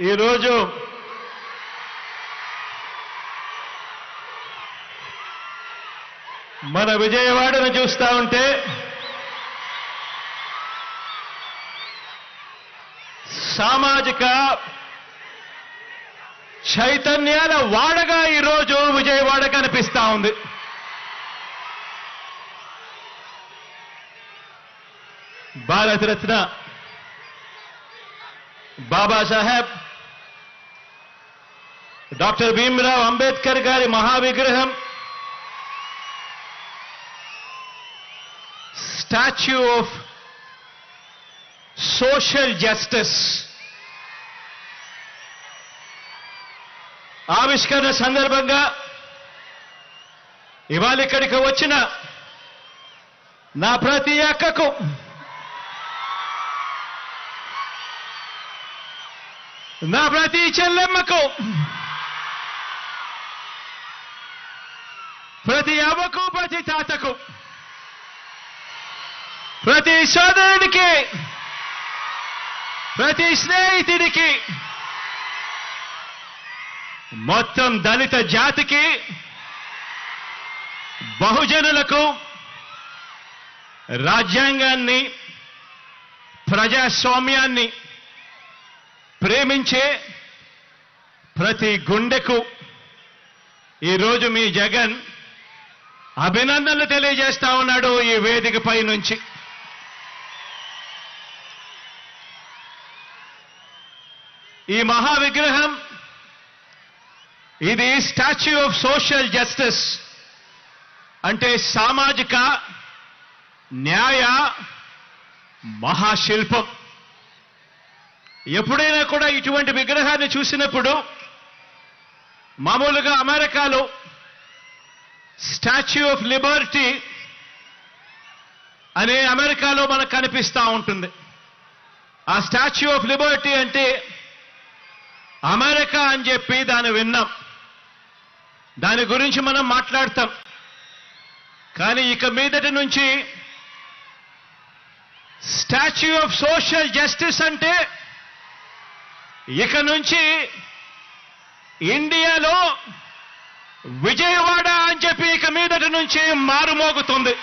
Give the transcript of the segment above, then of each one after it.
ఈరోజు మన విజయవాడను చూస్తా ఉంటే సామాజిక చైతన్యాల వాడగా ఈరోజు విజయవాడ కనిపిస్తా ఉంది. భారతరత్న బాబాసాహెబ్ డాక్టర్ భీమ్రావ్ అంబేద్కర్ గారి మహావిగ్రహం, స్టాచ్యూ ఆఫ్ సోషల్ జస్టిస్ ఆవిష్కరణ సందర్భంగా ఇవాళ ఇక్కడికి వచ్చిన నా ప్రతి అక్కకు, నా ప్రతి చెల్లెమ్మకు, ప్రతి అవ్వకు, ప్రతి తాతకు, ప్రతి సోదరుడికి, ప్రతి స్నేహితుడికి, మొత్తం దళిత జాతికి, బహుజనులకు రాజ్యాంగాన్ని, ప్రజాస్వామ్యాన్ని ప్రేమించే ప్రతి గుండెకు ఈరోజు మీ జగన్ అభినందనలు తెలియజేస్తా ఉన్నాడు ఈ వేదికపై నుంచి. ఈ మహావిగ్రహం, ఇది స్టాచ్యూ ఆఫ్ సోషల్ జస్టిస్ అంటే సామాజిక న్యాయ మహాశిల్పం. ఎప్పుడైనా కూడా ఇటువంటి విగ్రహాన్ని చూసినప్పుడు మామూలుగా అమెరికాలో స్టాచ్యూ ఆఫ్ లిబర్టీ అనే అమెరికాలో మనకు కనిపిస్తూ ఉంటుంది. ఆ స్టాచ్యూ ఆఫ్ లిబర్టీ అంటే అమెరికా అని చెప్పి దాన్ని విన్నాం, దాని గురించి మనం మాట్లాడతాం. కానీ ఇక మీదటి నుంచి స్టాచ్యూ ఆఫ్ సోషల్ జస్టిస్ అంటే ఇక నుంచి ఇండియాలో విజయవాడ అని చెప్పి ఇక మీదటి నుంచి మారుమోగుతుంది.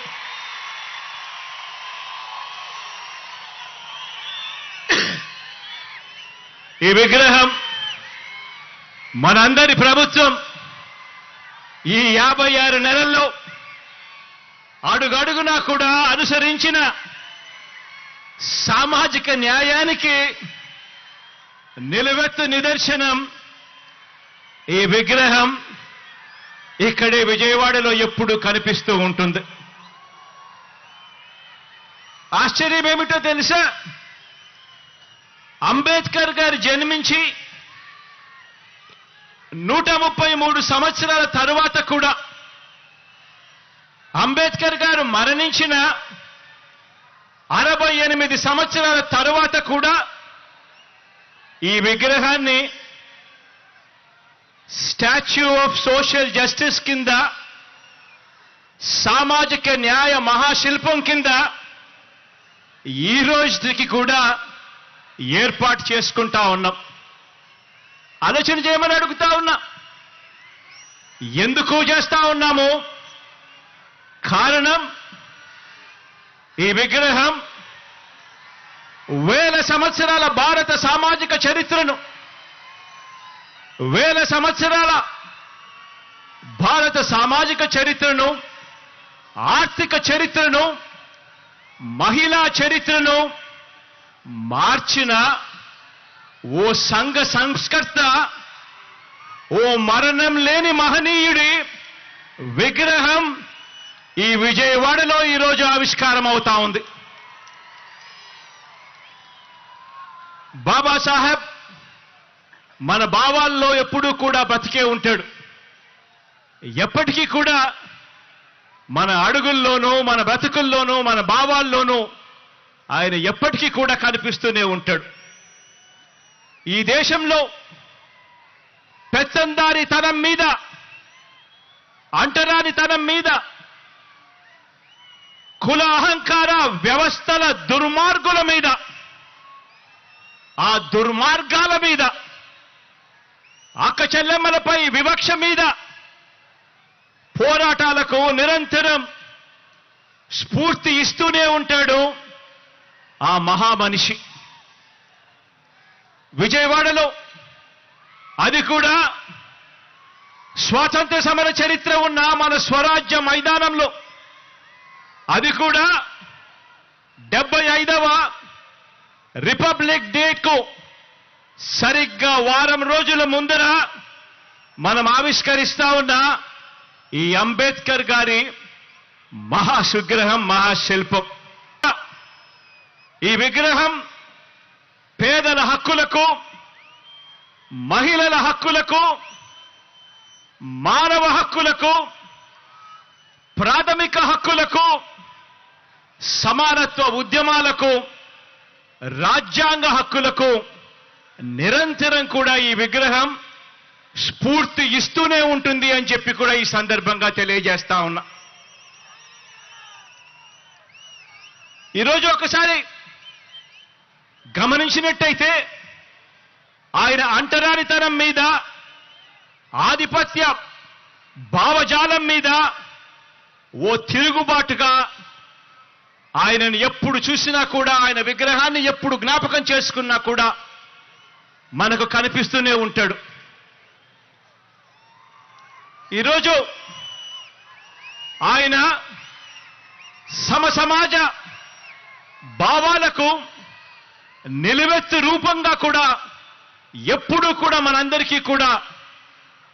ఈ విగ్రహం మనందరి ప్రభుత్వం ఈ 56 నెలల్లో అడుగడుగునా కూడా అనుసరించిన సామాజిక న్యాయానికి నిలువెత్తు నిదర్శనం ఈ విగ్రహం ఇక్కడే విజయవాడలో ఎప్పుడు కనిపిస్తూ ఉంటుంది. ఆశ్చర్యం ఏమిటో తెలుసా? అంబేద్కర్ గారు జన్మించి 133 సంవత్సరాల తరువాత కూడా, అంబేద్కర్ గారు మరణించిన 68 సంవత్సరాల తరువాత కూడా ఈ విగ్రహాన్ని స్టాచ్యూ ఆఫ్ సోషల్ జస్టిస్ కింద, సామాజిక న్యాయ మహాశిల్పం కింద ఈ రోజుకి కూడా ఏర్పాటు చేసుకుంటా ఉన్నాం. ఆలోచన చేయమని అడుగుతా ఉన్నా. ఎందుకు చేస్తా ఉన్నాము? కారణం, ఈ విగ్రహం వేల సంవత్సరాల భారత సామాజిక చరిత్రను, వేల సంవత్సరాల భారత సామాజిక చరిత్రను, ఆర్థిక చరిత్రను, మహిళా చరిత్రను మార్చిన ఓ సంఘ సంస్కర్త, ఓ మరణం లేని మహనీయుడి విగ్రహం ఈ విజయవాడలో ఈరోజు ఆవిష్కారం అవుతా ఉంది. బాబాసాహెబ్ మన భావాల్లో ఎప్పుడూ కూడా బ్రతికే ఉంటాడు. ఎప్పటికీ కూడా మన అడుగుల్లోనూ, మన బ్రతుకుల్లోనూ, మన భావాల్లోనూ ఆయన ఎప్పటికీ కూడా కనిపిస్తూనే ఉంటాడు. ఈ దేశంలో పెత్తందారితనం మీద, అంటరానితనం మీద, కుల అహంకార వ్యవస్థల దుర్మార్గుల మీద, ఆ దుర్మార్గాల మీద అక్క చెల్లెమ్మలపై వివక్ష మీద పోరాటాలకు నిరంతరం స్ఫూర్తి ఇస్తూనే ఉంటాడు ఆ మహామనిషి. విజయవాడలో, అది కూడా స్వాతంత్ర సమర చరిత్ర ఉన్న మన స్వరాజ్య మైదానంలో, అది కూడా 75వ రిపబ్లిక్ డేకు సరిగ్గా వారం రోజుల ముందర మనం ఆవిష్కరిస్తా ఉన్న ఈ అంబేద్కర్ గారి మహాసుగ్రహం, మహాశిల్పం. ఈ విగ్రహం పేదల హక్కులకు, మహిళల హక్కులకు, మానవ హక్కులకు, ప్రాథమిక హక్కులకు, సమానత్వ ఉద్యమాలకు, రాజ్యాంగ హక్కులకు నిరంతరం కూడా ఈ విగ్రహం స్ఫూర్తి ఇస్తూనే ఉంటుంది అని చెప్పి కూడా ఈ సందర్భంగా తెలియజేస్తా ఉన్నా. ఈరోజు ఒకసారి గమనించినట్టయితే ఆయన అంటరానితనం మీద, ఆధిపత్య భావజాలం మీద ఓ తిరుగుబాటుగా ఆయనను ఎప్పుడు చూసినా కూడా, ఆయన విగ్రహాన్ని ఎప్పుడు జ్ఞాపకం చేసుకున్నా కూడా మనకు కనిపిస్తూనే ఉంటాడు. ఈరోజు ఆయన సమసమాజ భావాలకు నిలువెత్తు రూపంగా కూడా ఎప్పుడూ కూడా మనందరికీ కూడా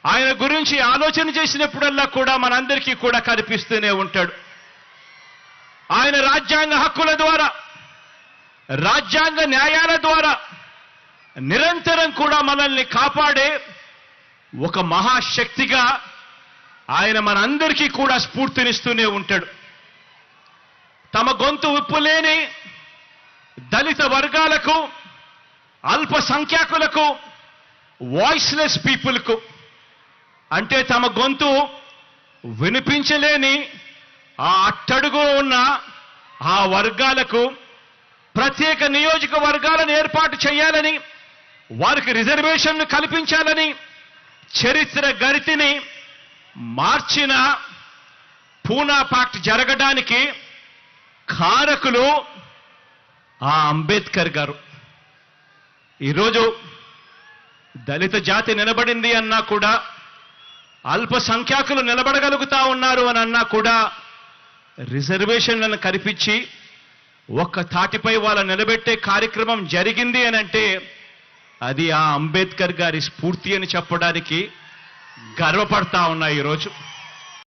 ఆయన గురించి ఆలోచన చేసినప్పుడల్లా కూడా మనందరికీ కూడా కనిపిస్తూనే ఉంటాడు. ఆయన రాజ్యాంగ హక్కుల ద్వారా, రాజ్యాంగ న్యాయాల ద్వారా నిరంతరం కూడా మనల్ని కాపాడే ఒక మహాశక్తిగా ఆయన మనందరికీ కూడా స్ఫూర్తినిస్తూనే ఉంటాడు. తమ గొంతు విప్పులేని దళిత వర్గాలకు, అల్పసంఖ్యాకులకు, వాయిస్లెస్ పీపుల్కు, అంటే తమ గొంతు వినిపించలేని ఆ అట్టడుగు ఉన్న ఆ వర్గాలకు ప్రత్యేక నియోజకవర్గాలను ఏర్పాటు చేయాలని, వారికి రిజర్వేషన్లు కల్పించాలని చరిత్ర గరితిని మార్చిన పూనా పాక్ట్ జరగడానికి కారకులు ఆ అంబేద్కర్ గారు. ఈరోజు దళిత జాతి నిలబడింది అన్నా కూడా, అల్పసంఖ్యాకులు నిలబడగలుగుతా ఉన్నారు అని అన్నా కూడా, రిజర్వేషన్లను కల్పించి ఒక్క తాటిపై వాళ్ళ నిలబెట్టే కార్యక్రమం జరిగింది అని అంటే అది ఆ అంబేద్కర్ గారి స్ఫూర్తి అని చెప్పడానికి గర్వపడతా ఉన్నా ఈరోజు.